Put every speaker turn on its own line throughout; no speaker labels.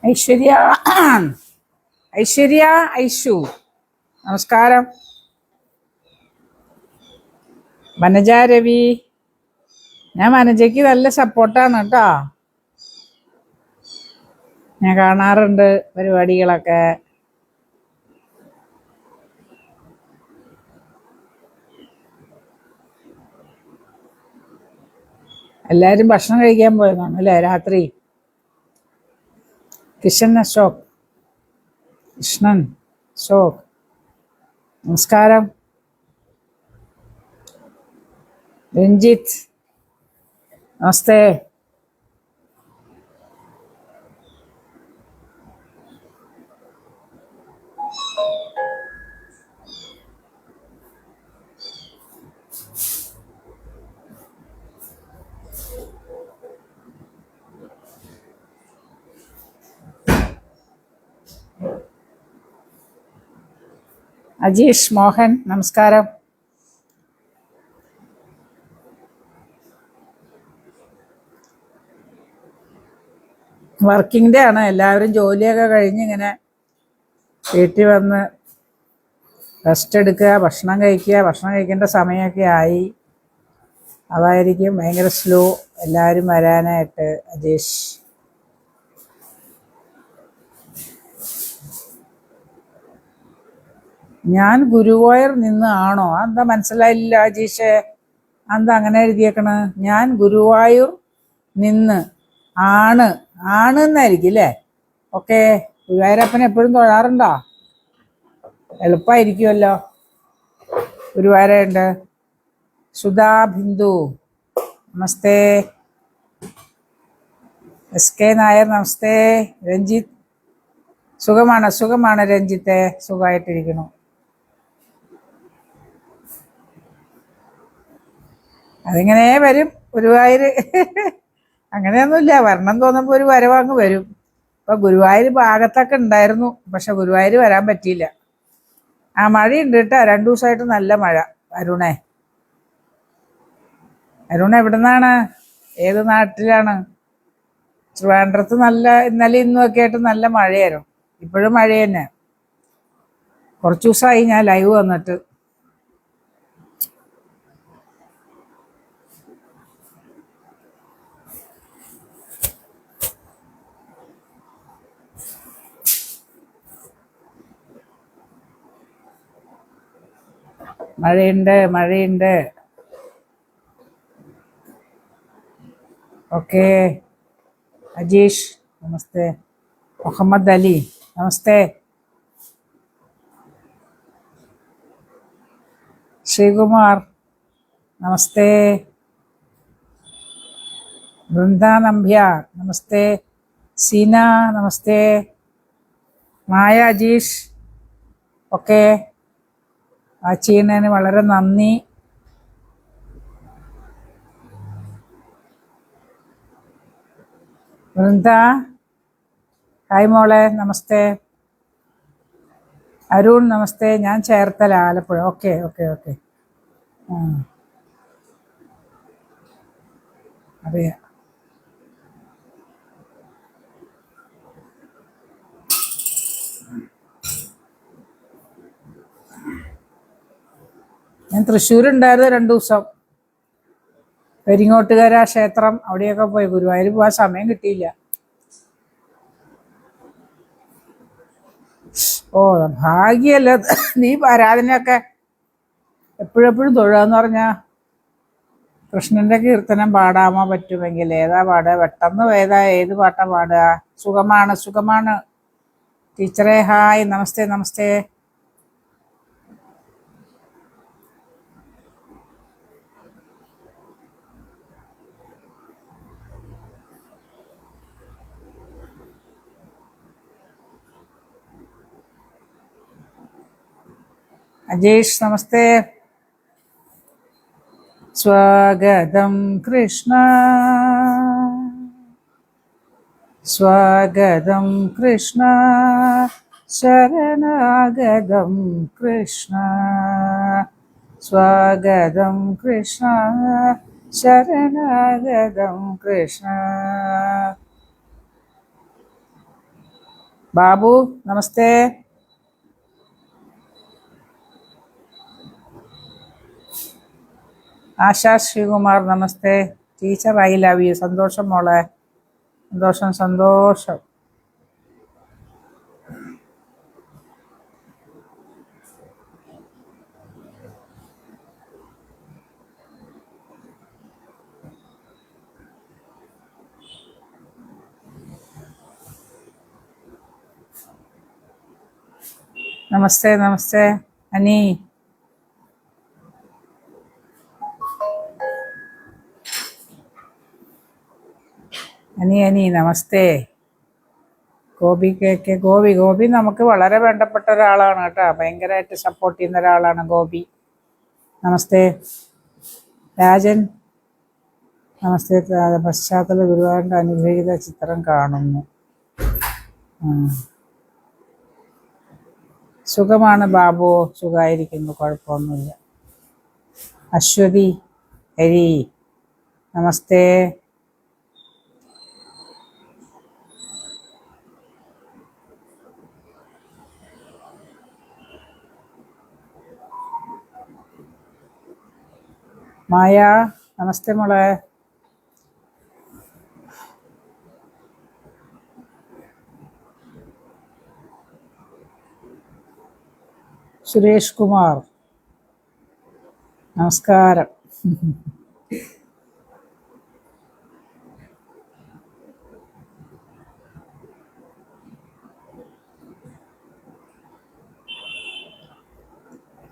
ഐശ്വര്യ ഐശ്വര്യ ഐഷു നമസ്കാരം. വനജ രവി, ഞാൻ വനജയ്ക്ക് നല്ല സപ്പോർട്ടാണ് കേട്ടോ. ഞാൻ കാണാറുണ്ട് പരിപാടികളൊക്കെ. എല്ലാരും ഭക്ഷണം കഴിക്കാൻ പോയതാണ് അല്ലേ രാത്രി? കിഷൻ അശോക്, കൃഷ്ണൻ അശോക് നമസ്കാരം. രഞ്ജിത്ത് നമസ്തേ. അജീഷ് മോഹൻ നമസ്കാരം. വർക്കിംഗ് ഡേ ആണ്, എല്ലാവരും ജോലിയൊക്കെ കഴിഞ്ഞ് ഇങ്ങനെ വീട്ടിൽ വന്ന് റെസ്റ്റ് എടുക്കുക, ഭക്ഷണം കഴിക്കുക. ഭക്ഷണം കഴിക്കേണ്ട സമയമൊക്കെ ആയി, അതായിരിക്കും ഭയങ്കര സ്ലോ എല്ലാവരും വരാനായിട്ട്. അജീഷ് ഞാൻ ഗുരുവായൂർ നിന്ന് ആണോ? അതെന്താ മനസ്സിലായില്ല അജീഷേ, എന്താ അങ്ങനെ എഴുതിയേക്കണ്? ഞാൻ ഗുരുവായൂർ നിന്ന് ആണ് എന്നായിരിക്കും അല്ലേ? ഓക്കെ. ഗുരുവായൂരപ്പൻ എപ്പോഴും തൊഴാറുണ്ടോ? എളുപ്പമായിരിക്കുമല്ലോ. ഗുരുവായൂരുണ്ട്. സുധാ ബിന്ദു നമസ്തേ. എസ് കെ നായർ നമസ്തേ. രഞ്ജിത്ത് സുഖമാണ് രഞ്ജിത്തെ, സുഖമായിട്ടിരിക്കുന്നു. അതിങ്ങനെ വരും ഗുരുവായൂർ. അങ്ങനെയൊന്നുമില്ല, വരണം തോന്നുമ്പോൾ ഒരു വരവങ്ങ് വരും. ഇപ്പൊ ഗുരുവായൂർ ഭാഗത്തൊക്കെ ഉണ്ടായിരുന്നു, പക്ഷെ ഗുരുവായൂർ വരാൻ പറ്റിയില്ല. ആ മഴയുണ്ട് കേട്ടോ, 2 ദിവസമായിട്ട് നല്ല മഴ. അരുൺ എവിടെ നിന്നാണ്? ഏത് നാട്ടിലാണ്? ട്രിവാൻഡ്രത്ത് നല്ല ഇന്നലെ ഇന്നുമൊക്കെ ആയിട്ട് നല്ല മഴയായിരുന്നു. ഇപ്പോഴും മഴ തന്നെ. കുറച്ച് ദിവസമായി ഞാൻ ലൈവ് വന്നിട്ട്. മഴയുണ്ട്. ഓക്കെ. അജീഷ് നമസ്തേ. മുഹമ്മദ് അലി നമസ്തേ. ശ്രീകുമാർ നമസ്തേ. വൃന്ദ നമ്പ്യാർ നമസ്തേ. സീന നമസ്തേ. മായ അജീഷ് ഓക്കെ. വാച്ച് ചെയ്യുന്നതിന് വളരെ നന്ദി. വൃന്ദ ഹായ് മോളെ നമസ്തേ. അരുൺ നമസ്തേ. ഞാൻ ചേർത്തല, ആലപ്പുഴ. ഓക്കെ. അറിയാം. ഞാൻ തൃശ്ശൂരുണ്ടായിരുന്നു 2 ദിവസം. പെരിങ്ങോട്ടുകര ക്ഷേത്രം അവിടെയൊക്കെ പോയി. ഗുരുവായൂർ പോകാൻ സമയം കിട്ടിയില്ല. ഓ ഭാഗ്യല്ല, നീ ആരാധനയൊക്കെ എപ്പോഴെപ്പോഴും തൊഴുകാന്ന് പറഞ്ഞാ കൃഷ്ണന്റെ കീർത്തനം പാടാമോ പറ്റുമെങ്കിൽ? ഏതാ പാടുക? പെട്ടെന്ന് ഏത് പാട്ടാ പാടുക? സുഖമാണ് ടീച്ചറെ. ഹായ് നമസ്തേ. അജേഷ് നമസ്തേ. സ്വാഗതം കൃഷ്ണ സ്വാഗതം കൃഷ്ണ ശരണാഗതം കൃഷ്ണ സ്വാഗതം കൃഷ്ണ ശരണാഗതം കൃഷ്ണ. ബാബു നമസ്തേ. ആശാ ശ്രീകുമാർ നമസ്തേ. Teacher I love you. സന്തോഷം മോളെ, സന്തോഷം സന്തോഷം. നമസ്തേ നമസ്തേ അനി. അനി നമസ്തേ. ഗോപി ഗോപി നമുക്ക് വളരെ വേണ്ടപ്പെട്ട ഒരാളാണ് കേട്ടോ. ഭയങ്കരമായിട്ട് സപ്പോർട്ട് ചെയ്യുന്ന ഒരാളാണ് ഗോപി. നമസ്തേ. രാജൻ നമസ്തേ. പശ്ചാത്തല ഗുരുവായൂരിൻ്റെ അനുഗ്രഹീത ചിത്രം കാണുന്നു. സുഖമാണ് ബാബു, സുഖമായിരിക്കുന്നു, കുഴപ്പമൊന്നുമില്ല. അശ്വതി ഹരി നമസ്തേ. മായ നമസ്തേ മോളെ. സുരേഷ് കുമാർ നമസ്കാരം.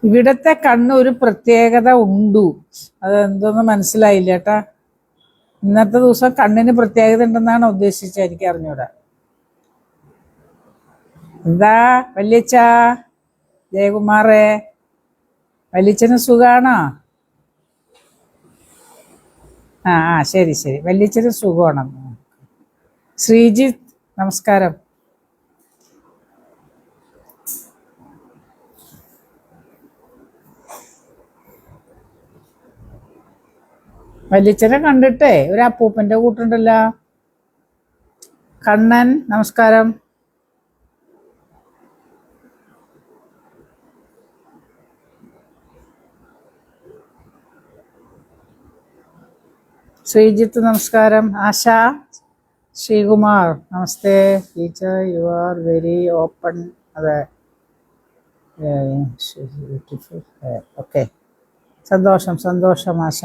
ഇവിടത്തെ കണ്ണ് ഒരു പ്രത്യേകത ഉണ്ട്, അതെന്തോന്ന് മനസ്സിലായില്ല കേട്ടാ. ഇന്നത്തെ ദിവസം കണ്ണിന് പ്രത്യേകത ഉണ്ടെന്നാണ് ഉദ്ദേശിച്ചത്, എനിക്ക് അറിഞ്ഞൂടാ. എന്താ വല്യച്ഛ ജയകുമാറേ, വല്യച്ഛന് സുഖാണോ? ശരി ശരി, വല്യച്ഛന് സുഖമാണ്. ശ്രീജിത്ത് നമസ്കാരം. വല്യച്ഛനെ കണ്ടിട്ടേ ഒരു അപ്പൂപ്പന്റെ കൂട്ടുണ്ടല്ലോ. കണ്ണൻ നമസ്കാരം. ശ്രീജിത്ത് നമസ്കാരം. ആശ ശ്രീകുമാർ നമസ്തേ. Teacher you are very open. അതെ, ഓക്കെ, സന്തോഷം സന്തോഷം ആശ.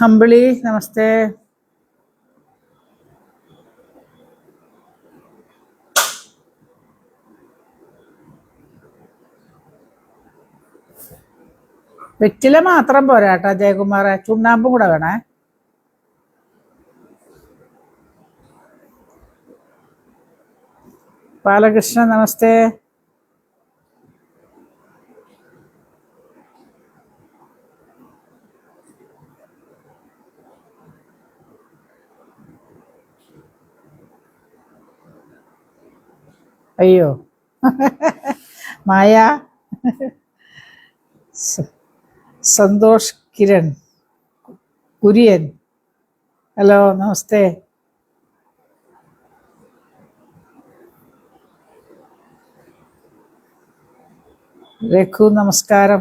അമ്പിളി നമസ്തേ. വെറ്റില മാത്രം പോരാട്ടാ ജയകുമാറെ, ചുണ്ണാമ്പും കൂടെ വേണേ. ബാലകൃഷ്ണൻ നമസ്തേ. അയ്യോ മായ. സന്തോഷ് കിരൺ കുര്യൻ ഹലോ നമസ്തേ. രഘു നമസ്കാരം.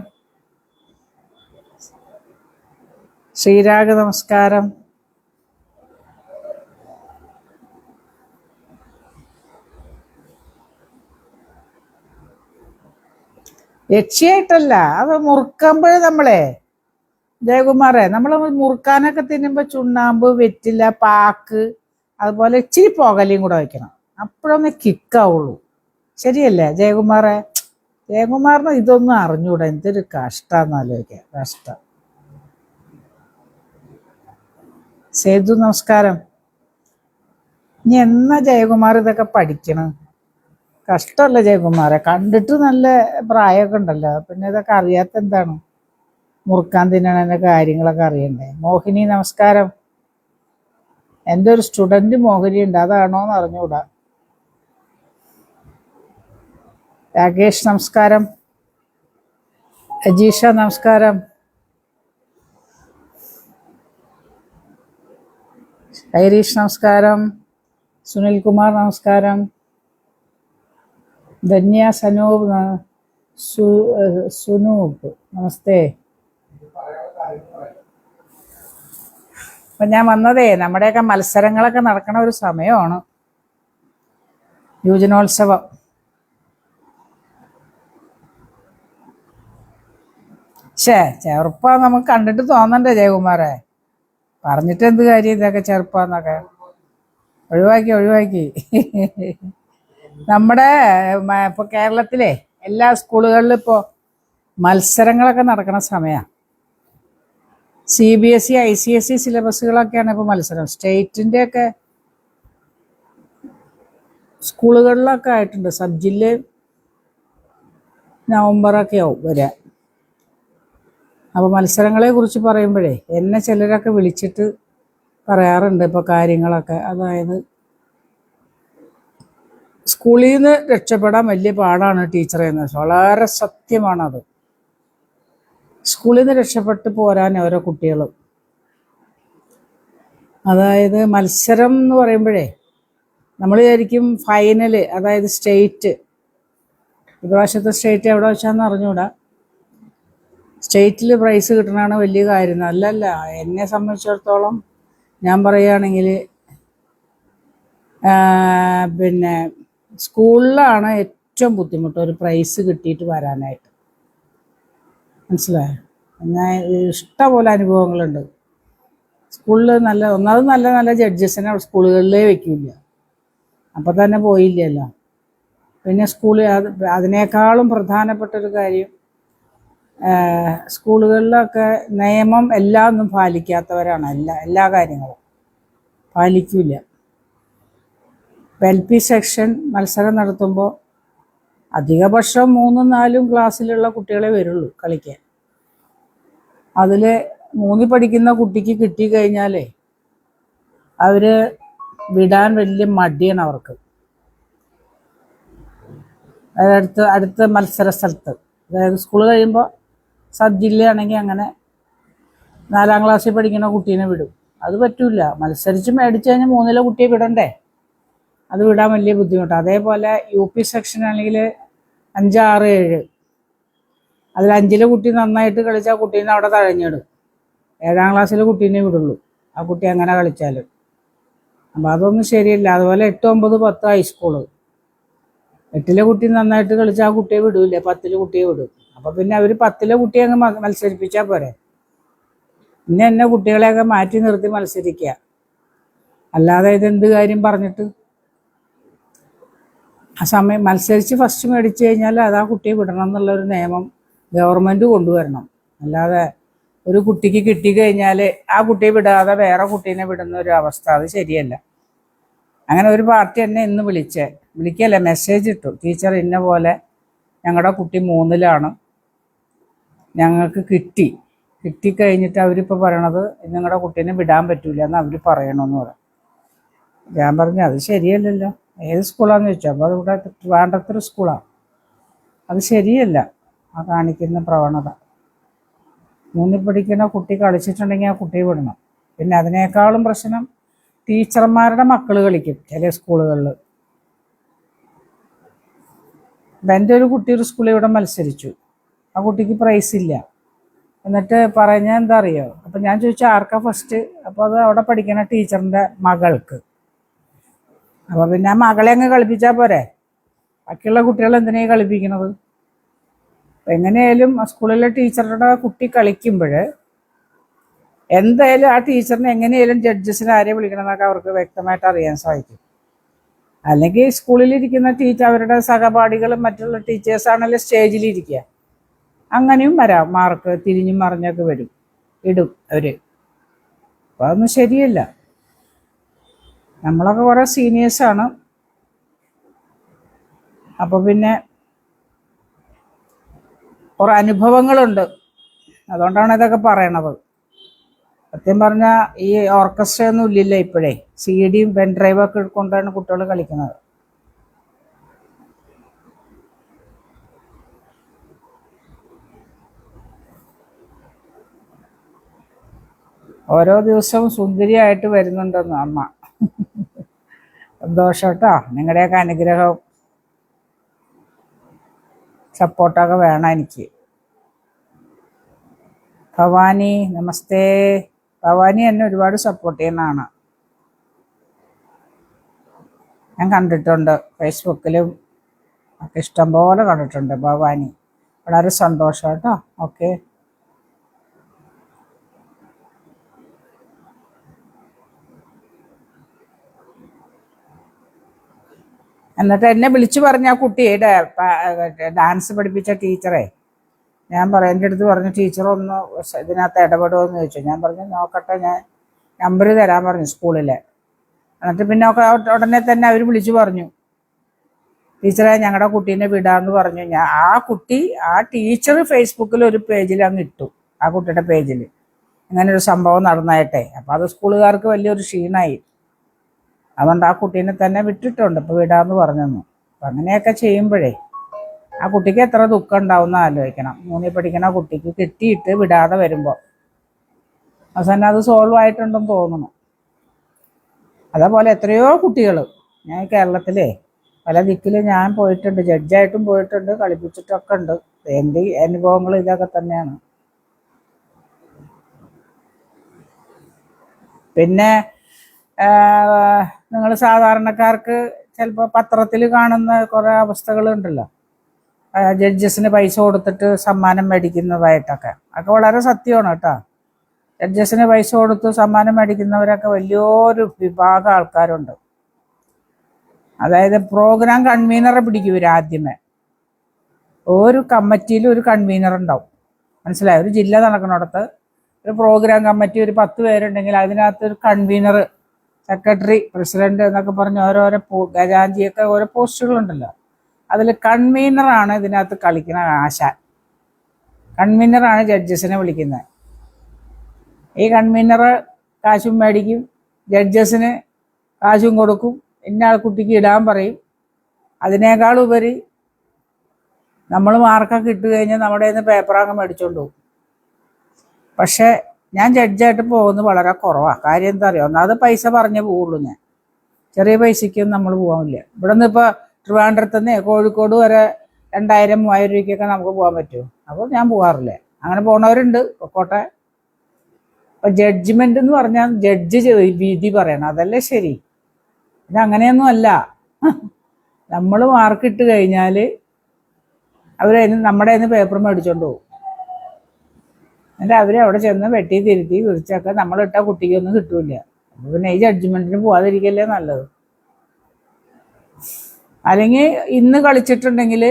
ശ്രീരാഗ് നമസ്കാരം. രക്ഷയായിട്ടല്ല, അത് മുറുക്കുമ്പോഴേ നമ്മളെ ജയകുമാറെ, നമ്മൾ മുറുക്കാനൊക്കെ തിന്നുമ്പോൾ ചുണ്ണാമ്പ്, വെറ്റില, പാക്ക്, അതുപോലെ ഇച്ചിരി പുകലയും കൂടെ വയ്ക്കണം. അപ്പോഴൊന്ന് കിക്കാവുള്ളൂ. ശരിയല്ലേ ജയകുമാറെ? ജയകുമാറിന് ഇതൊന്നും അറിഞ്ഞൂടാ. എന്തൊരു കഷ്ടാന്ന് ആലോചിക്കാം, കഷ്ടം. സേതു നമസ്കാരം. ഇനി എന്നാ ജയകുമാർ ഇതൊക്കെ പഠിക്കണം? കഷ്ടമല്ല ജയകുമാറെ, കണ്ടിട്ട് നല്ല പ്രായമൊക്കെ ഉണ്ടല്ലോ, പിന്നെ ഇതൊക്കെ അറിയാത്ത എന്താണ്? മുറുക്കാൻ തിന്നണ കാര്യങ്ങളൊക്കെ അറിയണ്ടേ? മോഹിനി നമസ്കാരം. എൻ്റെ ഒരു സ്റ്റുഡൻറ് മോഹിനി ഉണ്ട്, അതാണോ എന്ന് അറിഞ്ഞുകൂടാ. രാകേഷ് നമസ്കാരം. അജീഷ നമസ്കാരം. ഐരീഷ് നമസ്കാരം. സുനിൽ കുമാർ നമസ്കാരം. ധന്യ സനൂപ് സുനൂപ് നമസ്തേ. അപ്പം ഞാൻ വന്നതേ, നമ്മുടെയൊക്കെ മത്സരങ്ങളൊക്കെ നടക്കണ ഒരു സമയമാണ്, യുവജനോത്സവം. ചെറുപ്പാ നമുക്ക് കണ്ടിട്ട് തോന്നണ്ടേ ജയകുമാറെ? പറഞ്ഞിട്ട് എന്ത് കാര്യം, ഇതൊക്കെ ചെറുപ്പാന്നൊക്കെ. ഒഴിവാക്കി. നമ്മുടെ ഇപ്പോൾ കേരളത്തിലെ എല്ലാ സ്കൂളുകളിലും ഇപ്പോൾ മത്സരങ്ങളൊക്കെ നടക്കുന്ന സമയമാണ്. CBSE ICSE സിലബസുകളൊക്കെയാണ് ഇപ്പോൾ മത്സരം. സ്റ്റേറ്റിൻ്റെയൊക്കെ സ്കൂളുകളിലൊക്കെ ആയിട്ടുണ്ട്. സബ് ജില്ല നവംബറൊക്കെ ആവും വരാൻ. അപ്പോൾ മത്സരങ്ങളെ കുറിച്ച് പറയുമ്പോഴേ എന്നെ ചിലരൊക്കെ വിളിച്ചിട്ട് പറയാറുണ്ട് ഇപ്പോൾ കാര്യങ്ങളൊക്കെ. അതായത് സ്കൂളിൽ നിന്ന് രക്ഷപ്പെടാൻ വലിയ പാടാണ് ടീച്ചറെ എന്ന്. വളരെ സത്യമാണത്. സ്കൂളിൽ നിന്ന് രക്ഷപ്പെട്ട് പോരാൻ ഓരോ കുട്ടികൾ, അതായത് മത്സരം എന്ന് പറയുമ്പോഴേ നമ്മൾ വിചാരിക്കും ഫൈനൽ, അതായത് സ്റ്റേറ്റ്. ഇപ്രാവശ്യത്തെ സ്റ്റേറ്റ് എവിടെ വെച്ചാന്ന് അറിഞ്ഞൂടാ. സ്റ്റേറ്റിൽ പ്രൈസ് കിട്ടണതാണ് വലിയ കാര്യം. അല്ലല്ല, എന്നെ സംബന്ധിച്ചിടത്തോളം ഞാൻ പറയുകയാണെങ്കിൽ പിന്നെ സ്കൂളിലാണ് ഏറ്റവും ബുദ്ധിമുട്ട് ഒരു പ്രൈസ് കിട്ടിയിട്ട് വരാനായിട്ട്. മനസ്സിലായോ? ഞാൻ ഇഷ്ടംപോലെ അനുഭവങ്ങളുണ്ട്. സ്കൂളിൽ ഒന്നാമത് നല്ല നല്ല ജഡ്ജസിനെ സ്കൂളുകളിലേ വെക്കില്ല, അപ്പം തന്നെ പോയില്ലല്ലോ. പിന്നെ അതിനേക്കാളും പ്രധാനപ്പെട്ടൊരു കാര്യം, സ്കൂളുകളിലൊക്കെ നിയമം എല്ലാം ഒന്നും പാലിക്കാത്തവരാണ്. എല്ലാ കാര്യങ്ങളും പാലിക്കില്ല. LP സെക്ഷൻ മത്സരം നടത്തുമ്പോൾ അധികപക്ഷം 3ഉം 4ഉം ക്ലാസ്സിലുള്ള കുട്ടികളെ വരുള്ളൂ കളിക്കാൻ. അതിൽ 3ൽ പഠിക്കുന്ന കുട്ടിക്ക് കിട്ടിക്കഴിഞ്ഞാലേ അവർ വിടാൻ വലിയ മടിയാണ് അവർക്ക്. അടുത്ത മത്സര സ്ഥലത്ത്, അതായത് സ്കൂൾ കഴിയുമ്പോൾ സബ് ജില്ലയാണെങ്കിൽ അങ്ങനെ 4ാം ക്ലാസ്സിൽ പഠിക്കുന്ന കുട്ടീനെ വിടും. അത് പറ്റൂല. മത്സരിച്ച് മേടിച്ചു കഴിഞ്ഞാൽ 3ലെ കുട്ടിയെ വിടണ്ടേ? അത് വിടാൻ വലിയ ബുദ്ധിമുട്ടാണ്. അതേപോലെ UP സെക്ഷൻ ആണെങ്കിൽ 5, 6, 7, അതിൽ 5ലെ കുട്ടി നന്നായിട്ട് കളിച്ചാൽ കുട്ടീനെ അവിടെ തഴഞ്ഞിടും. 7ാം ക്ലാസ്സിലെ കുട്ടീനെ വിടുള്ളൂ, ആ കുട്ടി അങ്ങനെ കളിച്ചാലും. അപ്പം അതൊന്നും ശരിയല്ല. അതുപോലെ 8, 9, 10 ഹൈസ്കൂള്. 8ലെ കുട്ടി നന്നായിട്ട് കളിച്ചാൽ ആ കുട്ടിയെ വിടൂല്ലേ, 10ലെ കുട്ടിയെ വിടും. അപ്പം പിന്നെ അവർ 10ലെ കുട്ടിയെ അങ്ങ് മത്സരിപ്പിച്ചാൽ പോരെ. പിന്നെ എന്നെ കുട്ടികളെയൊക്കെ മാറ്റി നിർത്തി മത്സരിക്കുക, അല്ലാതെ ഇതെന്ത് കാര്യം പറഞ്ഞിട്ട്? ആ സമയം മത്സരിച്ച് ഫസ്റ്റ് മേടിച്ചു കഴിഞ്ഞാൽ അത് ആ കുട്ടിയെ വിടണം എന്നുള്ളൊരു നിയമം ഗവൺമെൻറ് കൊണ്ടുവരണം. അല്ലാതെ ഒരു കുട്ടിക്ക് കിട്ടിക്കഴിഞ്ഞാൽ ആ കുട്ടിയെ വിടാതെ വേറെ കുട്ടീനെ വിടുന്ന ഒരു അവസ്ഥ, അത് ശരിയല്ല. അങ്ങനെ ഒരു പാർട്ടി എന്നെ ഇന്ന് വിളിക്കല്ല, മെസ്സേജ് ഇട്ടു. ടീച്ചർ, ഇന്ന പോലെ ഞങ്ങളുടെ കുട്ടി 3ലാണ്, ഞങ്ങൾക്ക് കിട്ടിക്കഴിഞ്ഞിട്ട് അവരിപ്പോൾ പറയണത് നിങ്ങളുടെ കുട്ടീനെ വിടാൻ പറ്റൂല എന്ന് അവർ പറയണമെന്ന് പറയും. ഞാൻ പറഞ്ഞു അത് ശരിയല്ലല്ലോ. ഏത് സ്കൂളാണെന്ന് ചോദിച്ചു. അപ്പോൾ അതിവിടെ ട്രിവാൻഡ്രത്തൊരു സ്കൂളാണ്. അത് ശരിയല്ല ആ കാണിക്കുന്ന പ്രവണത. 3ൽ പഠിക്കുന്ന കുട്ടി കളിച്ചിട്ടുണ്ടെങ്കിൽ ആ കുട്ടിയെ വിടണം. പിന്നെ അതിനേക്കാളും പ്രശ്നം ടീച്ചർമാരുടെ മക്കൾ കളിക്കും ചില സ്കൂളുകളിൽ. എൻ്റെ ഒരു കുട്ടി ഒരു സ്കൂളിൽ ഇവിടെ മത്സരിച്ചു, ആ കുട്ടിക്ക് പ്രൈസ് ഇല്ല. എന്നിട്ട് പറഞ്ഞാൽ എന്താ അറിയോ? അപ്പം ഞാൻ ചോദിച്ചു ആർക്കാ ഫസ്റ്റ്? അപ്പോൾ അത് അവിടെ പഠിക്കുന്ന ടീച്ചറിൻ്റെ മകൾക്ക്. അപ്പോൾ പിന്നെ ആ മകളെ അങ്ങ് കളിപ്പിച്ചാൽ പോരെ, ബാക്കിയുള്ള കുട്ടികൾ എന്തിനാണ് കളിപ്പിക്കണത്? എങ്ങനെയായാലും സ്കൂളിലെ ടീച്ചറുടെ കുട്ടി കളിക്കുമ്പോൾ എന്തായാലും ആ ടീച്ചറിനെ എങ്ങനെയായാലും ജഡ്ജസിനെ ആരെ വിളിക്കണമെന്നൊക്കെ അവർക്ക് വ്യക്തമായിട്ട് അറിയാൻ സാധിക്കും. അല്ലെങ്കിൽ സ്കൂളിലിരിക്കുന്ന അവരുടെ സഹപാഠികളും മറ്റുള്ള ടീച്ചേഴ്സാണെങ്കിലും സ്റ്റേജിലിരിക്കുക, അങ്ങനെയും വരാം. മാർക്ക് തിരിഞ്ഞും മറിഞ്ഞൊക്കെ ഇടും അവർ. അപ്പോൾ അതൊന്നും ശരിയല്ല. നമ്മളൊക്കെ കുറേ സീനിയേഴ്സാണ്. അപ്പോൾ പിന്നെ കുറേ അനുഭവങ്ങളുണ്ട്, അതുകൊണ്ടാണ് ഇതൊക്കെ പറയണത്. സത്യം പറഞ്ഞാൽ ഈ ഓർക്കസ്ട്ര ഒന്നും ഇല്ലല്ലോ ഇപ്പോഴേ. CD-യും പെൻഡ്രൈവും ഒക്കെ കൊണ്ടാണ് കുട്ടികൾ കളിക്കുന്നത്. ഓരോ ദിവസവും സുന്ദരിയായിട്ട് വരുന്നുണ്ടെന്ന് അമ്മ. സന്തോഷം കേട്ടോ. നിങ്ങളുടെയൊക്കെ അനുഗ്രഹം സപ്പോർട്ടൊക്കെ വേണം എനിക്ക്. ഭവാനി നമസ്തേ. ഭവാനി എന്നെ ഒരുപാട് സപ്പോർട്ട് ചെയ്യുന്നതാണ്, ഞാൻ കണ്ടിട്ടുണ്ട്. ഫേസ്ബുക്കിലും ഒക്കെ ഇഷ്ടംപോലെ കണ്ടിട്ടുണ്ട് ഭവാനി. വളരെ സന്തോഷം കേട്ടോ. ഓക്കെ. എന്നിട്ട് എന്നെ വിളിച്ചു പറഞ്ഞ ആ കുട്ടിയുടെ ഡാൻസ് പഠിപ്പിച്ച ടീച്ചറെ ഞാൻ എൻ്റെ അടുത്ത് പറഞ്ഞു, ടീച്ചറൊന്ന് ഇതിനകത്ത് ഇടപെടുമെന്ന് ചോദിച്ചു. ഞാൻ പറഞ്ഞു നോക്കട്ടെ, ഞാൻ നമ്പർ തരാൻ പറഞ്ഞു സ്കൂളിലെ. എന്നിട്ട് പിന്നെ ഉടനെ തന്നെ അവർ വിളിച്ചു പറഞ്ഞു, ടീച്ചറെ ഞങ്ങളുടെ കുട്ടീനെ വിടാമെന്ന് പറഞ്ഞു. ആ ടീച്ചർ ഫേസ്ബുക്കിൽ ഒരു പേജിൽ അങ്ങ് ഇട്ടു, ആ കുട്ടിയുടെ പേജിൽ ഇങ്ങനൊരു സംഭവം നടന്നായിട്ടെ. അപ്പോൾ അത് സ്കൂളുകാർക്ക് വലിയൊരു ക്ഷീണമായി. അതുകൊണ്ട് ആ കുട്ടീനെ തന്നെ വിട്ടിട്ടുണ്ട്, ഇപ്പോൾ വിടാമെന്ന് പറഞ്ഞു. അപ്പം അങ്ങനെയൊക്കെ ചെയ്യുമ്പോഴേ ആ കുട്ടിക്ക് എത്ര ദുഃഖം ഉണ്ടാവുമെന്ന് ആലോചിക്കണം. 3ൽ പഠിക്കണ കുട്ടിക്ക് കിട്ടിയിട്ട് വിടാതെ വരുമ്പോൾ അവസാനം അത് സോൾവ് ആയിട്ടുണ്ടെന്ന് തോന്നുന്നു. അതേപോലെ എത്രയോ കുട്ടികൾ ഞാൻ കേരളത്തിലെ പല ദിക്കിലും ഞാൻ പോയിട്ടുണ്ട്, ജഡ്ജായിട്ടും പോയിട്ടുണ്ട്, കളിപ്പിച്ചിട്ടൊക്കെ ഉണ്ട്. എൻ്റെ അനുഭവങ്ങൾ ഇതൊക്കെ തന്നെയാണ്. പിന്നെ നിങ്ങൾ സാധാരണക്കാർക്ക് ചിലപ്പോൾ പത്രത്തിൽ കാണുന്ന കുറേ അവസ്ഥകളുണ്ടല്ലോ, ജഡ്ജസിന് പൈസ കൊടുത്തിട്ട് സമ്മാനം മേടിക്കുന്നതായിട്ടൊക്കെ. അതൊക്കെ വളരെ സത്യമാണ് കേട്ടോ. ജഡ്ജസിന് പൈസ കൊടുത്ത് സമ്മാനം മേടിക്കുന്നവരൊക്കെ വലിയൊരു വിഭാഗം ആൾക്കാരുണ്ട്. അതായത് പ്രോഗ്രാം കൺവീനറെ പിടിക്കും ഇവർ ആദ്യമേ. ഒരു കമ്മിറ്റിയിൽ ഒരു കൺവീനർ ഉണ്ടാവും, മനസ്സിലായി? ഒരു ജില്ല നടക്കുന്നിടത്ത് ഒരു പ്രോഗ്രാം കമ്മിറ്റി ഒരു 10 പേരുണ്ടെങ്കിൽ അതിനകത്ത് ഒരു കൺവീനർ, സെക്രട്ടറി, പ്രസിഡന്റ് എന്നൊക്കെ പറഞ്ഞ് ഓരോരോ ഖജാൻജിയൊക്കെ ഓരോ പോസ്റ്റുകളുണ്ടല്ലോ. അതിൽ കൺവീനറാണ് ഇതിനകത്ത് കളിക്കുന്ന ആശാൻ. കൺവീനറാണ് ജഡ്ജസിനെ വിളിക്കുന്നത്. ഈ കൺവീനർ കാശും മേടിക്കും, ജഡ്ജസിന് കാശും കൊടുക്കും, ഇന്ന കുട്ടിക്ക് ഇടാൻ പറയും. അതിനേക്കാളുപരി നമ്മൾ മാർക്കൊക്കെ ഇട്ട് കഴിഞ്ഞാൽ നമ്മുടെ കയ്യിൽ നിന്ന് പേപ്പറങ്ങ് മേടിച്ചോണ്ട് പോകും. പക്ഷേ ഞാൻ ജഡ്ജായിട്ട് പോകുന്നത് വളരെ കുറവാണ്. കാര്യം എന്താ അറിയോ, ഒന്നാമത് പൈസ പറഞ്ഞേ പോവുള്ളൂ. ഞാൻ ചെറിയ പൈസയ്ക്കൊന്നും നമ്മൾ പോകാനില്ല. ഇവിടെ നിന്ന് ഇപ്പോൾ ട്രിവാൻഡ്രത്ത് നിന്ന് കോഴിക്കോട് വരെ 2000-3000 രൂപയ്ക്കൊക്കെ നമുക്ക് പോകാൻ പറ്റുമോ? അപ്പോൾ ഞാൻ പോകാറില്ല. അങ്ങനെ പോണവരുണ്ട്, പൊക്കോട്ടെ. അപ്പം ജഡ്ജ്മെൻ്റ് എന്ന് പറഞ്ഞാൽ ജഡ്ജ് വിധി പറയണം, അതല്ലേ ശരി. ഇതങ്ങനെയൊന്നും അല്ല. നമ്മൾ മാർക്കിട്ട് കഴിഞ്ഞാൽ നമ്മുടെ കയ്യിൽ നിന്ന് പേപ്പർ മേടിച്ചോണ്ട് പോകും. എന്നിട്ട് അവരവിടെ ചെന്ന് വെട്ടി തിരുത്തി വിളിച്ചൊക്കെ നമ്മളിട്ട കുട്ടിക്കൊന്നും കിട്ടൂല. അപ്പോൾ പിന്നെ ഈ ജഡ്ജ്മെൻറ്റിന് പോകാതിരിക്കല്ലേ നല്ലത്. അല്ലെങ്കിൽ ഇന്ന് കളിച്ചിട്ടുണ്ടെങ്കിൽ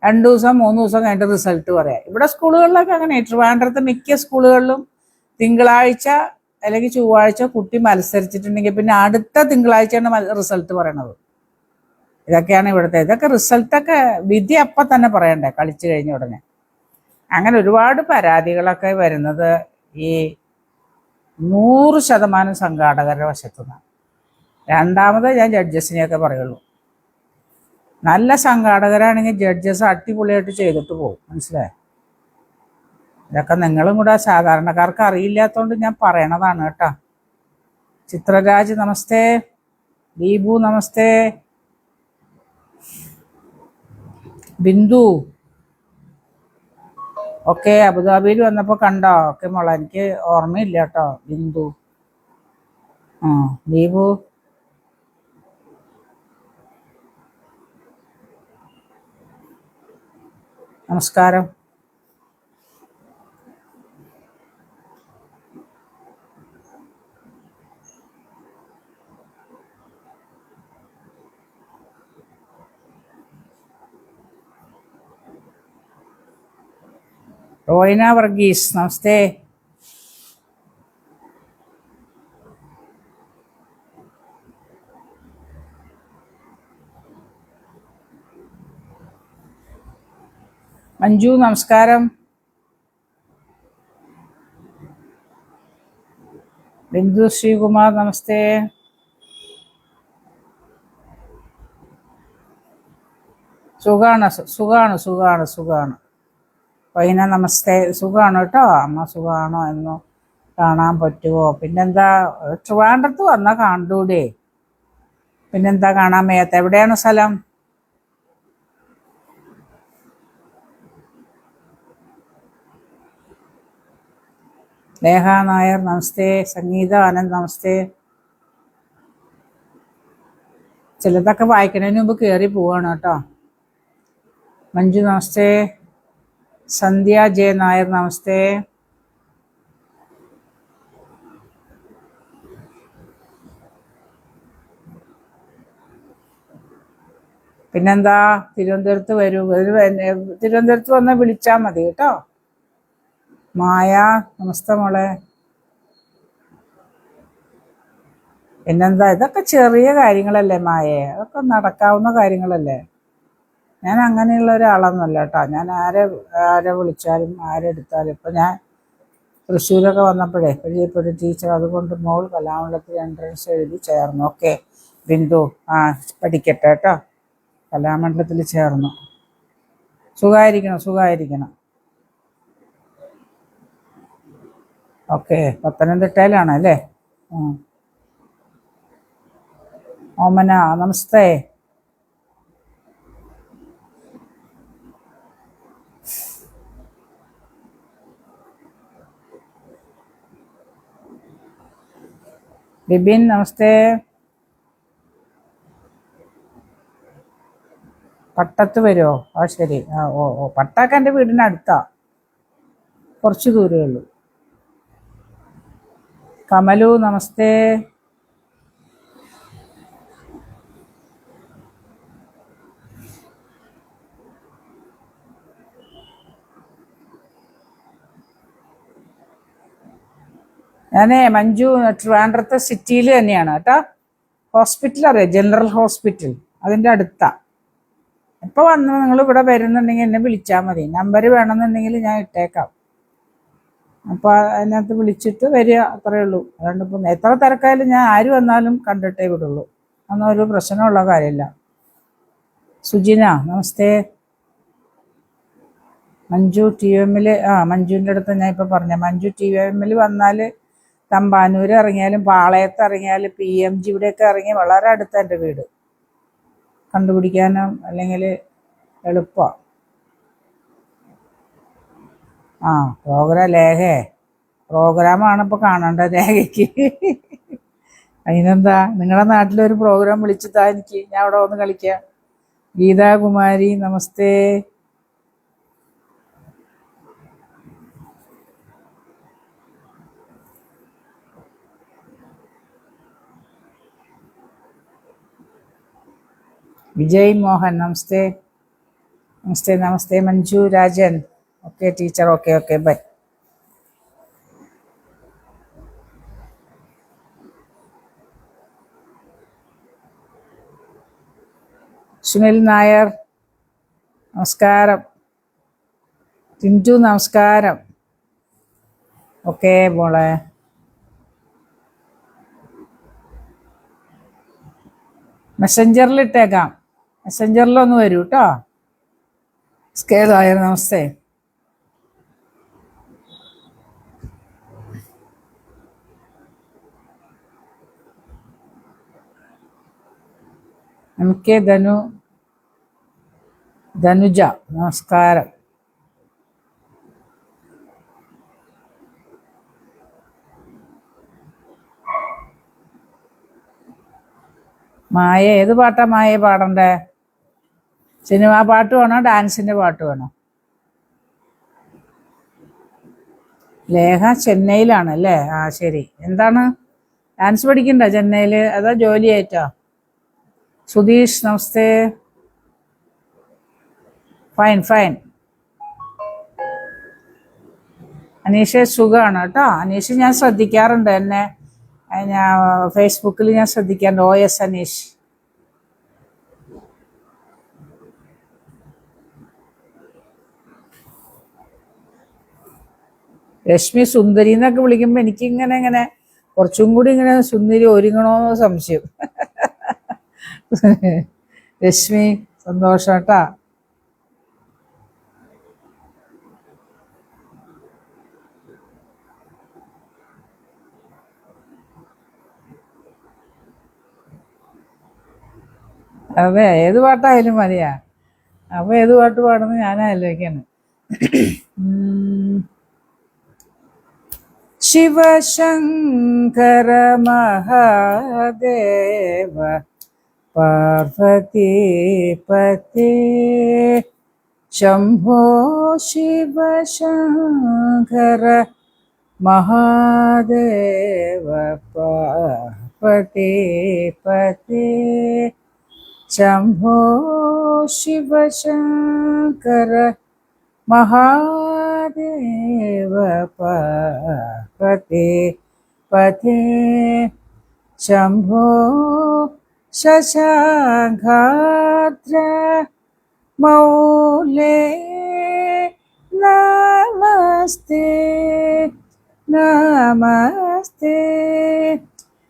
2 ദിവസം 3 ദിവസം കഴിഞ്ഞിട്ട് റിസൾട്ട് പറയാം. ഇവിടെ സ്കൂളുകളിലൊക്കെ അങ്ങനെ. ട്രിവാൻഡ്രത്ത് മിക്ക സ്കൂളുകളിലും തിങ്കളാഴ്ച അല്ലെങ്കിൽ ചൊവ്വാഴ്ച കുട്ടി മത്സരിച്ചിട്ടുണ്ടെങ്കിൽ പിന്നെ അടുത്ത തിങ്കളാഴ്ചയാണ് റിസൾട്ട് പറയണത്. ഇതൊക്കെയാണ് ഇവിടുത്തെ. ഇതൊക്കെ റിസൾട്ടൊക്കെ വിധി അപ്പം തന്നെ പറയണ്ടേ, കളിച്ചു കഴിഞ്ഞ ഉടനെ. അങ്ങനെ ഒരുപാട് പരാതികളൊക്കെ വരുന്നത് ഈ 100% സംഘാടകരുടെ വശത്തുനിന്നാണ്. രണ്ടാമത് ഞാൻ ജഡ്ജസിനെയൊക്കെ പറയുള്ളൂ. നല്ല സംഘാടകരാണെങ്കിൽ ജഡ്ജസ് അടിപൊളിയായിട്ട് ചെയ്തിട്ട് പോകും, മനസ്സിലായോ? ഇതൊക്കെ നിങ്ങളും കൂടെ സാധാരണക്കാർക്ക് അറിയില്ലാത്തതുകൊണ്ട് ഞാൻ പറയണതാണ് കേട്ടോ. ചിത്രരാജ് നമസ്തേ. ദീപു നമസ്തേ. ബിന്ദു ഓക്കെ. അബുദാബിയിൽ വന്നപ്പോൾ കണ്ടോ? ഓക്കെ മോളെ, എനിക്ക് ഓർമ്മയില്ല കേട്ടോ ബിന്ദു. ദീപു നമസ്കാരം. റോയിന വർഗീസ് നമസ്തേ. അഞ്ജു നമസ്കാരം. ബിന്ദു ശ്രീകുമാർ നമസ്തേ. സുഖാണ് സുഖാണ് സുഖാണ് സുഖാണ്. പൈന നമസ്തേ. സുഖാണ് കേട്ടോ അമ്മ. സുഖാണോ എന്ന് കാണാൻ പറ്റുമോ? പിന്നെന്താ, ട്രിവാൻഡ്രത്ത് വന്നാൽ കണ്ടൂടെ? പിന്നെന്താ കാണാൻ വയ്യാത്ത? എവിടെയാണ് സ്ഥലം? ലേഖ നായർ നമസ്തേ. സംഗീത ആനന്ദ് നമസ്തേ. ചിലതൊക്കെ വായിക്കുന്നതിന് മുമ്പ് കയറി പോവാണ് കേട്ടോ. മഞ്ജു നമസ്തേ. സന്ധ്യ ജെ നായർ നമസ്തേ. പിന്നെന്താ, തിരുവനന്തപുരത്ത് വരൂ. തിരുവനന്തപുരത്ത് വന്നാൽ വിളിച്ചാൽ മതി കേട്ടോ. മായ നമസ്തേ മോളെ. പിന്നെന്താ, ഇതൊക്കെ ചെറിയ കാര്യങ്ങളല്ലേ മായേ, അതൊക്കെ നടക്കാവുന്ന കാര്യങ്ങളല്ലേ. ഞാൻ അങ്ങനെയുള്ള ഒരാളൊന്നുമല്ല കേട്ടോ. ഞാൻ ആരെ വിളിച്ചാലും ആരെടുത്താലും, ഇപ്പം ഞാൻ തൃശ്ശൂരൊക്കെ വന്നപ്പോഴേ പരിചയപ്പെട്ട ടീച്ചർ, അതുകൊണ്ട് മോൾ കലാമണ്ഡലത്തിൽ എൻട്രൻസ് എഴുതി ചേർന്നു. ഓക്കെ ബിന്ദു, പഠിക്കട്ടെ കേട്ടോ. കലാമണ്ഡലത്തിൽ ചേർന്നു. സുഖമായിരിക്കണം. ഓക്കെ, പത്തനംതിട്ടയിലാണ് അല്ലേ? ഓമന നമസ്തേ. ബിബിൻ നമസ്തേ. പട്ടത്ത് വരുമോ? ശരി. പട്ടൊക്കെ എൻ്റെ വീടിനടുത്താ, കുറച്ച് ദൂരമേ ഉള്ളൂ. കമലു നമസ്തേ. ഞാനേ മഞ്ജു ട്രിവാൻഡ്രത്തെ സിറ്റിയിൽ തന്നെയാണ് കേട്ടോ. ഹോസ്പിറ്റൽ അറിയാം, ജനറൽ ഹോസ്പിറ്റൽ, അതിൻ്റെ അടുത്താ. ഇപ്പോൾ വന്ന് നിങ്ങൾ ഇവിടെ വരുന്നുണ്ടെങ്കിൽ എന്നെ വിളിച്ചാൽ മതി. നമ്പർ വേണമെന്നുണ്ടെങ്കിൽ ഞാൻ ഇട്ടേക്കാം. അപ്പോൾ അതിനകത്ത് വിളിച്ചിട്ട് വരിക, അത്രയേ ഉള്ളൂ. അതുകൊണ്ട് ഇപ്പം എത്ര തിരക്കായാലും ഞാൻ ആര് വന്നാലും കണ്ടിട്ടേ വിടുള്ളൂ. അതൊന്നും ഒരു പ്രശ്നമുള്ള കാര്യമില്ല. സുജിന നമസ്തേ. മഞ്ജു ടി വി എമ്മിൽ, മഞ്ജുവിൻ്റെ അടുത്ത് ഞാൻ ഇപ്പോൾ പറഞ്ഞ മഞ്ജു ടി വി എമ്മിൽ വന്നാൽ തമ്പാനൂർ ഇറങ്ങിയാലും പാളയത്ത് ഇറങ്ങിയാലും PMG ഇവിടെയൊക്കെ ഇറങ്ങി വളരെ അടുത്ത എൻ്റെ വീട്. കണ്ടുപിടിക്കാനും അല്ലെങ്കിൽ എളുപ്പമാണ്. പ്രോഗ്രാമാണ് ഇപ്പോൾ കാണേണ്ടത് ലേഖയ്ക്ക്. അതിനെന്താ, നിങ്ങളുടെ നാട്ടിലൊരു പ്രോഗ്രാം വിളിച്ചിട്ടാ എനിക്ക്, ഞാൻ അവിടെ വന്ന് കളിക്കാം. ഗീതാകുമാരി നമസ്തേ. വിജയ് മോഹൻ നമസ്തേ. നമസ്തേ Manju Rajan. Okay teacher, okay bye. Sunil Nair നമസ്കാരം. ടിൻറ്റു നമസ്കാരം. ഓക്കെ മോളെ. മെസ്സഞ്ചറിൽ ഇട്ടേക്കാം, മെസ്സഞ്ചറിലൊന്ന് വരൂ കേട്ടോ. നായർ നമസ്തേ. MK ധനുജ നമസ്കാരം. മായ ഏത് പാട്ടാ മായ പാടണ്ടേ? സിനിമാ പാട്ട് വേണോ ഡാൻസിൻ്റെ പാട്ട് വേണോ? ലേഖ ചെന്നൈയിലാണ് അല്ലേ? ശരി. എന്താണ് ഡാൻസ് പഠിക്കണ്ട ചെന്നൈയിൽ, അതോ ജോലിയായിട്ടോ? സുധീഷ് നമസ്തേ. ഫൈൻ. അനീഷ് സുഖമാണ് കേട്ടോ. അനീഷ് ഞാൻ ശ്രദ്ധിക്കാറുണ്ട്, എന്നെ ഞാൻ ഫേസ്ബുക്കിൽ ഞാൻ ശ്രദ്ധിക്കാറുണ്ട്. OS അനീഷ്. രശ്മി സുന്ദരി എന്നൊക്കെ വിളിക്കുമ്പോൾ എനിക്കിങ്ങനെ ഇങ്ങനെ കുറച്ചും കൂടി ഇങ്ങനെ സുന്ദരി ഒരുങ്ങണോന്ന് സംശയം. രശ്മി സന്തോഷം കേട്ടാ. അതെ, ഏത് പാട്ടായാലും മതിയാ. അപ്പൊ ഏത് പാട്ട് പാടുന്നത് ഞാൻ ആലോചിക്കാണ്. ശിവശങ്കര മഹാദേവ പാർവതി പതേ ശംഭോ ശിവശങ്കര മഹാദേവ പാർവതി പതേ ശംഭോ ശിവശങ്കര മഹാദേവ പാർവതി പതേ ശംഭോ ശശാങ്കാദ്ര മൗലേ നമസ്തേ നമസ്തേ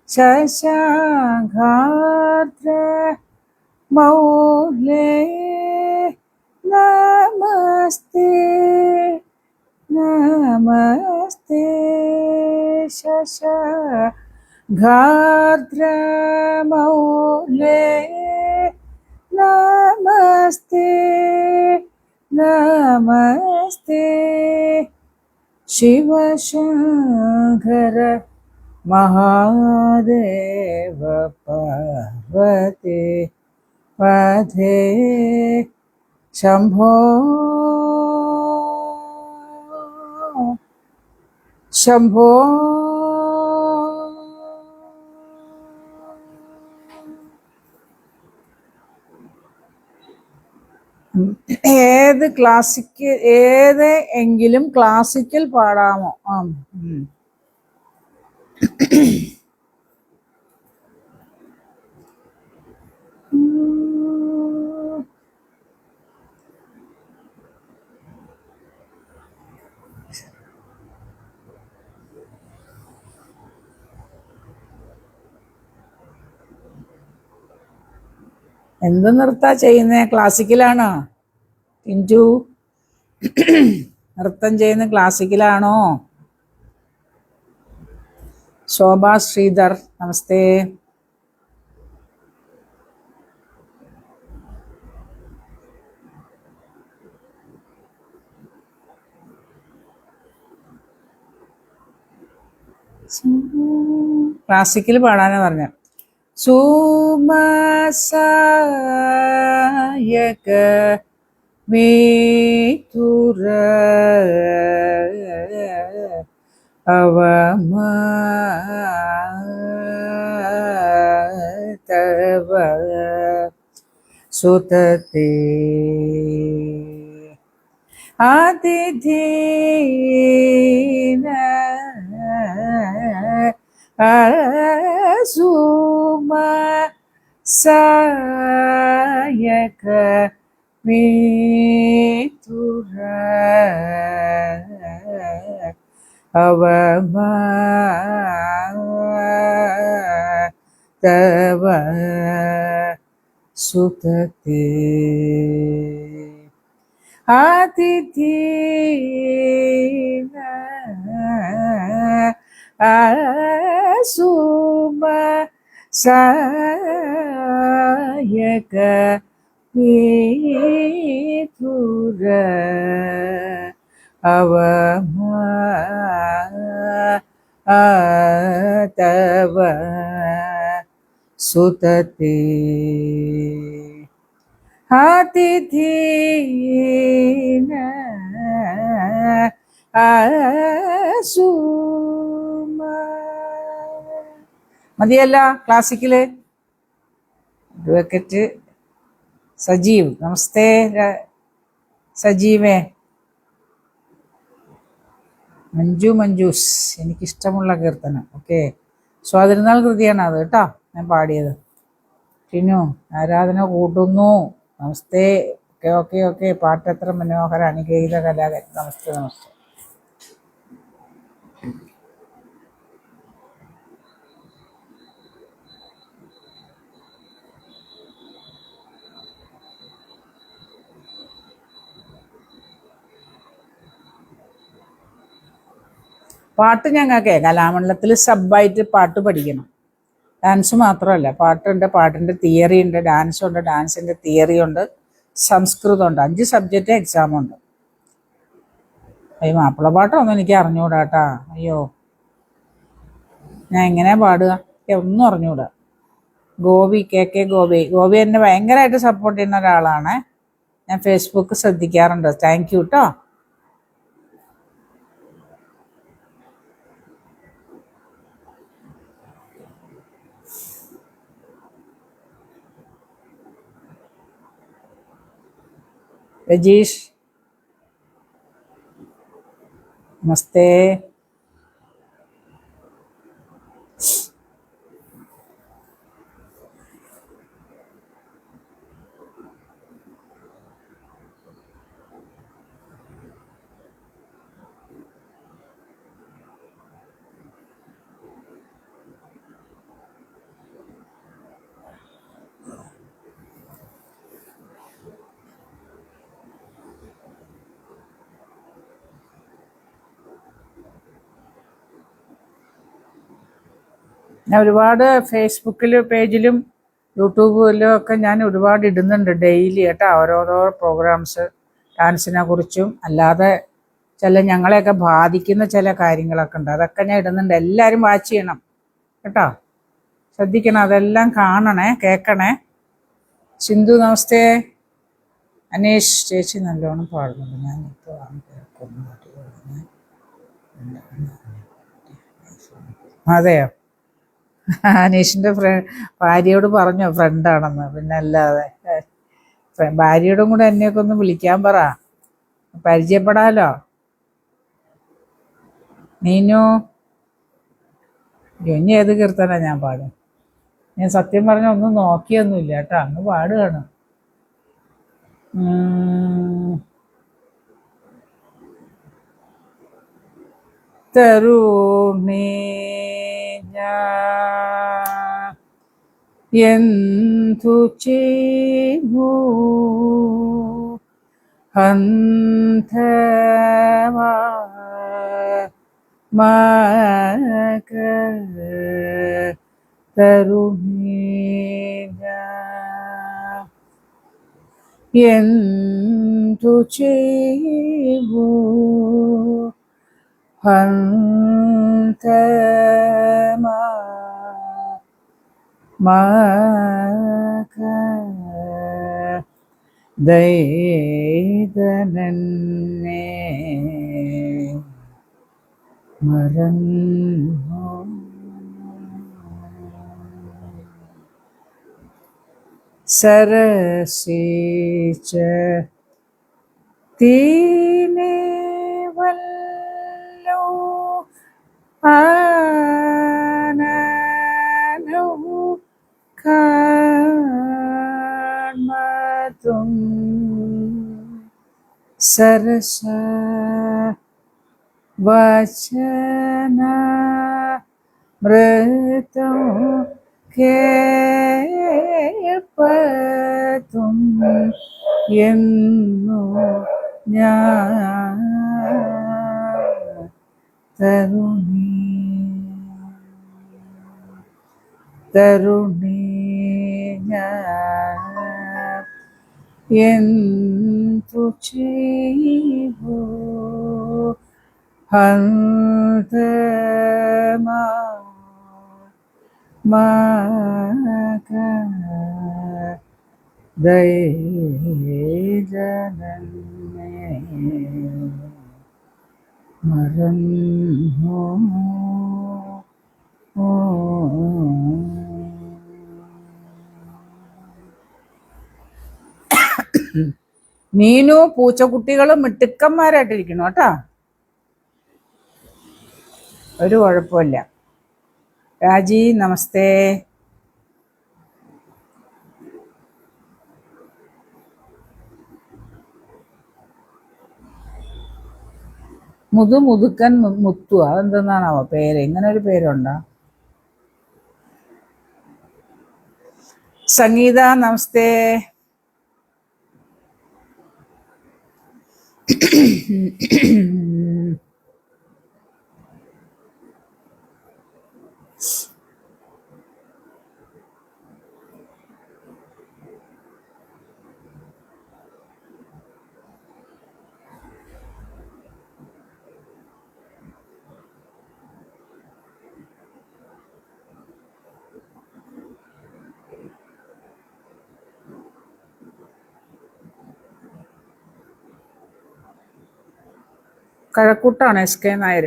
ശശാങ്കാദ്ര മൗലേ നമസ്തേ നമസ്തേ ശശാങ്കാദ്ര മൗലേ നമസ്തേ നമസ്തേ ശിവശങ്കര മഹാദേവ പാർവതി പതേ ശംഭോ ശംഭോ ഏത് ക്ലാസിക്കൽ ഏത് എങ്കിലും ക്ലാസിക്കൽ പാടാമോ? എന്ത് നൃത്താ ചെയ്യുന്നേ? ക്ലാസിക്കലാണോ ടിൻറ്റു? നൃത്തം ചെയ്യുന്ന ക്ലാസിക്കലാണോ? ശോഭ ശ്രീധർ നമസ്തേ. ക്ലാസിക്കൽ പാടാനാ പറഞ്ഞ. സുമസായക മേതുര അവമാതവ സുതത്തെ ആതിഥീന സുമസായക മേതുര അവമാതവ സുതത്തെ ആതിഥീന സുമസായക മേതുര അവമാതവ സുതത്തെ ആതിഥീന മതിയല്ല ക്ലാസിക്കല്. അഡ്വക്കേറ്റ് സജീവ് നമസ്തേ. സജീവേ. മഞ്ജൂസ് എനിക്കിഷ്ടമുള്ള കീർത്തനം. ഓക്കെ, സ്വാതിരുന്നാൾ കൃതിയാണ് അത് കേട്ടോ ഞാൻ പാടിയത്. ടിനു ആരാധന കൂട്ടുന്നു നമസ്തേ. ഓക്കെ ഓക്കെ ഓക്കെ പാട്ട് എത്ര മനോഹര. അനുഗ്രഹീത കലാകാരൻ നമസ്തേ നമസ്തേ. പാട്ട് ഞങ്ങൾക്ക് കലാമണ്ഡലത്തിൽ സബ്ബായിട്ട് പാട്ട് പഠിക്കണം. ഡാൻസ് മാത്രമല്ല, പാട്ടുണ്ട്, പാട്ടിൻ്റെ തിയറി ഉണ്ട്, ഡാൻസ് ഉണ്ട്, ഡാൻസിൻ്റെ തിയറി ഉണ്ട്, സംസ്കൃതമുണ്ട്, 5 സബ്ജക്റ്റ് എക്സാമുണ്ട്. അയ്യോ, മാപ്പിള പാട്ടൊന്നും എനിക്ക് അറിഞ്ഞുകൂടാട്ടാ. അയ്യോ, ഞാൻ എങ്ങനെയാ പാടുക? ഒന്നും അറിഞ്ഞുകൂടാ. ഗോപി, കെ ഗോപി എന്നെ ഭയങ്കരമായിട്ട് സപ്പോർട്ട് ചെയ്യുന്ന ഒരാളാണ്. ഞാൻ ഫേസ്ബുക്ക് ശ്രദ്ധിക്കാറുണ്ട്. താങ്ക് യു കേട്ടോ. രജീഷ് നമസ്തേ. ഞാൻ ഒരുപാട് ഫേസ്ബുക്കിൽ പേജിലും യൂട്യൂബിലും ഒക്കെ ഞാൻ ഒരുപാട് ഇടുന്നുണ്ട് ഡെയിലി കേട്ടോ, ഓരോരോ പ്രോഗ്രാംസ് ഡാൻസിനെ കുറിച്ചും അല്ലാതെ ചില ഞങ്ങളെയൊക്കെ ബാധിക്കുന്ന ചില കാര്യങ്ങളൊക്കെ ഉണ്ട്, അതൊക്കെ ഞാൻ ഇടുന്നുണ്ട്. എല്ലാവരും വാച്ച് ചെയ്യണം കേട്ടോ, ശ്രദ്ധിക്കണം, അതെല്ലാം കാണണേ, കേൾക്കണേ. സിന്ധു നമസ്തേ. അനീഷ് ചേച്ചി നല്ലോണം പാടുന്നുണ്ട്, ഞാനിപ്പോൾ കേൾക്കുന്നു. അതെയോ? അനീഷിൻ്റെ ഭാര്യയോട് പറഞ്ഞോ ഫ്രണ്ടാണെന്ന്? പിന്നെ അല്ലാതെ ഭാര്യയോടും കൂടെ എന്നെയൊക്കെ ഒന്ന് വിളിക്കാൻ പറ, പരിചയപ്പെടാലോ. നീനു, ഇനി ഏത് കീർത്തന ഞാൻ പാടും? ഞാൻ സത്യം പറഞ്ഞ ഒന്നും നോക്കിയൊന്നുമില്ല കേട്ടോ, അങ്ങ് പാടുകയാണ്. തരുണേ എന്തു ചെയ്യൂ ഹന്തവാ മക തരുണേ എന്തു ചെയ്യൂ ഹന്തമാ മക ദൈതനന്നെ മറന്നു സരസിച്ച തീനെ വല്ലോ ആനനു കാൺമതും സരസ വചന മൃതം കേൾപ്പതും എന്നു ഞാൻ തരുണി ഞാൻ എന്തു ചെയ്യൂ ഹന്തമാ മക ദൈവജനന്നെ മറന്നു മീനു പൂച്ചക്കുട്ടികളും മിടുക്കന്മാരായിട്ടിരിക്കുന്നു കേട്ടോ, ഒരു കുഴപ്പമില്ല. രാജി നമസ്തേ. മുതുക്കൻ മുത്തു, അതെന്തെന്നാണാവോ പേര്, ഇങ്ങനെ ഒരു പേരുണ്ടോ? സംഗീത നമസ്തേ. കഴക്കൂട്ടാണ് SK നായർ.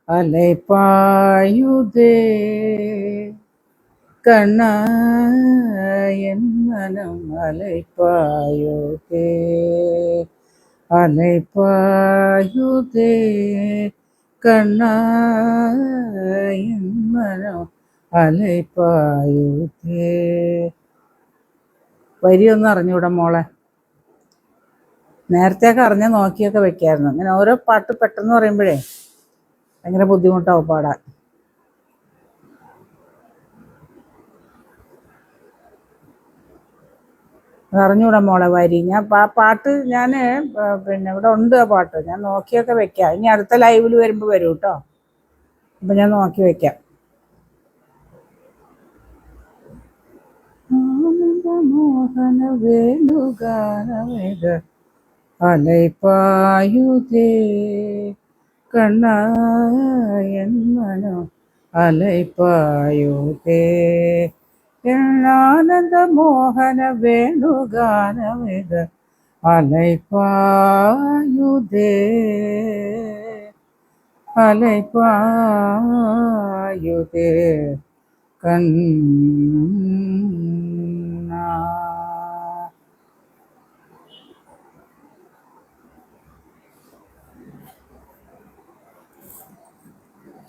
അലൈപ്പായുതേ കണ്ണ എൻ മനം അലൈപ്പായുതേ അലൈപ്പായുതേ കണ്ണ എൻ മനം അലൈപ്പായുതേ. വരിയൊന്നും അറിഞ്ഞൂടാ മോളെ. നേരത്തെയൊക്കെ അറിഞ്ഞ നോക്കിയൊക്കെ വെക്കായിരുന്നു. അങ്ങനെ ഓരോ പാട്ട് പെട്ടെന്ന് പറയുമ്പോഴേ ഭയങ്കര ബുദ്ധിമുട്ടാവും പാടാൻ. അറിഞ്ഞൂടാ മോളെ വരി. ഞാൻ പാട്ട് ഞാൻ പിന്നെ ഇവിടെ ഉണ്ട് ആ പാട്ട്. ഞാൻ നോക്കിയൊക്കെ വെക്കാം. ഇനി അടുത്ത ലൈവിൽ വരുമ്പോൾ വരും കേട്ടോ. അപ്പം ഞാൻ നോക്കി വെക്കാം. മോഹന വേണുഗാനമേഘ അലൈപ്പായുതേ കണ്ണ എൻ മനം അലൈപ്പായുതേ ആനന്ദ മോഹന വേണുഗാനമേഘ അലൈപ്പായുതേ അലൈപ്പായുതേ കണ്ണ.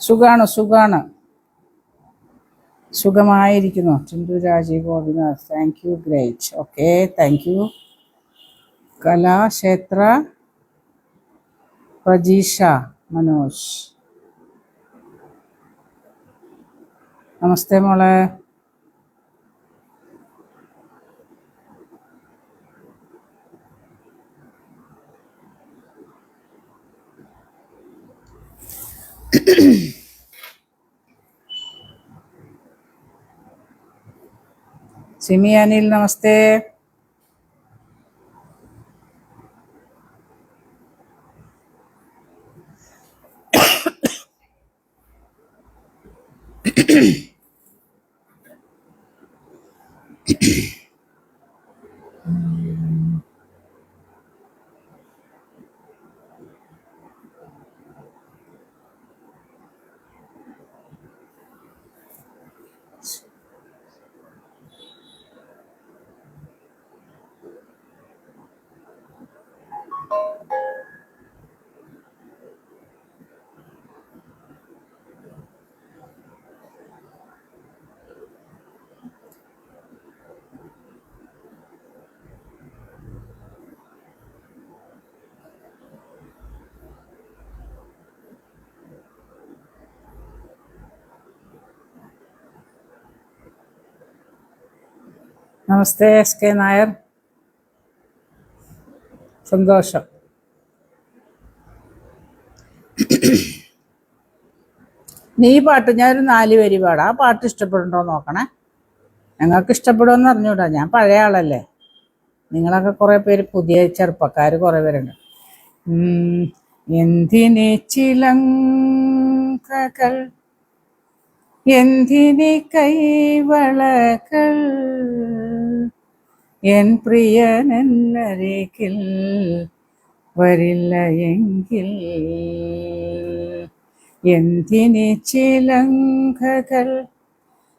സുഖാണ് സുഖാണ് സുഖമായിരിക്കുന്നു. Chinthu Rajeev Gopinath, thank you, great. Okay, thank you. Kalakshetra Prajeesha Manoj, നമസ്തേ മോളെ. സിമി അനിൽ, നമസ്തേ. നമസ്തേ SK നായർ, സന്തോഷം. നീ പാട്ട് ഞാനൊരു 4 വരി പാടാം. ആ പാട്ട് ഇഷ്ടപ്പെടുന്നുണ്ടോ നോക്കണേ. ഞങ്ങൾക്ക് ഇഷ്ടപ്പെടുമെന്ന് അറിഞ്ഞൂടാ. ഞാൻ പഴയ ആളല്ലേ. നിങ്ങളൊക്കെ കുറേ പേര് പുതിയ ചെറുപ്പക്കാർ കുറേ പേരുണ്ട്. എന്തിനെ ചിലങ്കകൾ, എന്തിനെ കൈവളകൾ, എൻ പ്രിയനരികിൽ വരില്ല എങ്കിൽ. എന്തിനെ ചിലങ്കകൾ,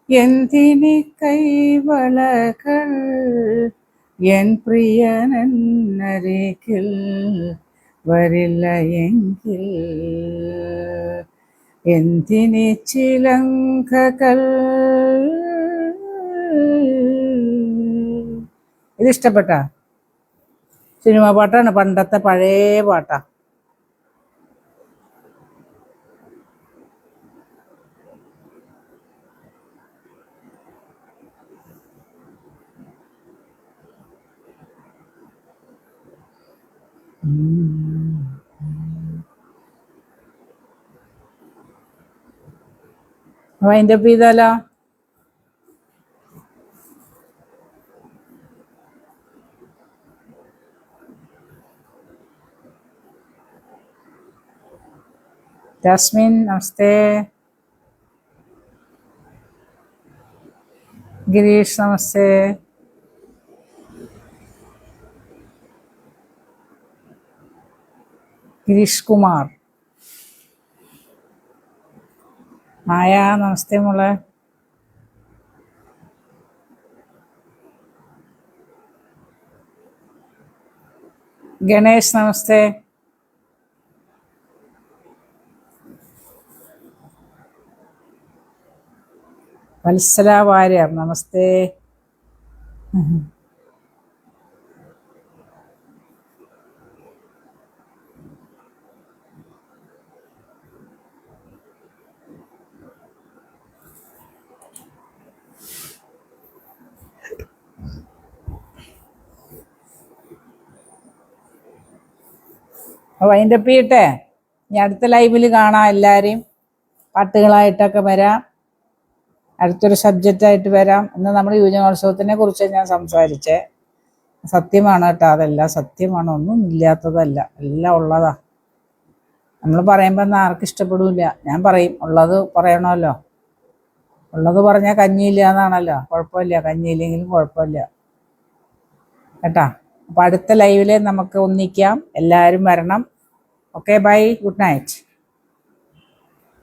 എന്തിനെ കൈവളകൾ, എൻ പ്രിയനരികിൽ വരില്ല എങ്കിൽ. എന്തിനെ ചിലങ്കകൾ. ഇത് ഇഷ്ടപ്പെട്ട സിനിമ പാട്ടാണ്, പണ്ടത്തെ പഴയ പാട്ടാ. വൈൻഡപ്പ് ചെയ്താലോ? ജാസ്മിൻ, നമസ്തേ. ഗിരീഷ് നമസ്തേ. ഗിരീഷ് കുമാർ. മായ നമസ്തേ മോളെ. ഗണേഷ് നമസ്തേ. വത്സല വാര്യർ നമസ്തേ. വൈൻഡപ്പ് ചെയ്യട്ടെ. ഇനി അടുത്ത ലൈവിൽ കാണാം എല്ലാവരെയും. പാട്ടുകളായിട്ടൊക്കെ വരാം, അടുത്തൊരു സബ്ജക്റ്റായിട്ട് വരാം. ഇന്ന് നമ്മുടെ യുവജനോത്സവത്തിനെ കുറിച്ച് ഞാൻ സംസാരിച്ചേ. സത്യമാണ് കേട്ടോ, അതെല്ലാം സത്യമാണ്, ഒന്നും ഇല്ലാത്തതല്ല, എല്ലാം ഉള്ളതാ. നമ്മൾ പറയുമ്പോൾ എന്നാൽ ആർക്കും ഇഷ്ടപ്പെടില്ല. ഞാൻ പറയും, ഉള്ളത് പറയണമല്ലോ. ഉള്ളത് പറഞ്ഞാൽ കഞ്ഞിയില്ല എന്നാണല്ലോ. കുഴപ്പമില്ല, കഞ്ഞിയില്ലെങ്കിലും കുഴപ്പമില്ല കേട്ടാ. അപ്പം അടുത്ത ലൈവിൽ നമുക്ക് ഒന്നിക്കാം, എല്ലാവരും വരണം. Okay, bye, good night.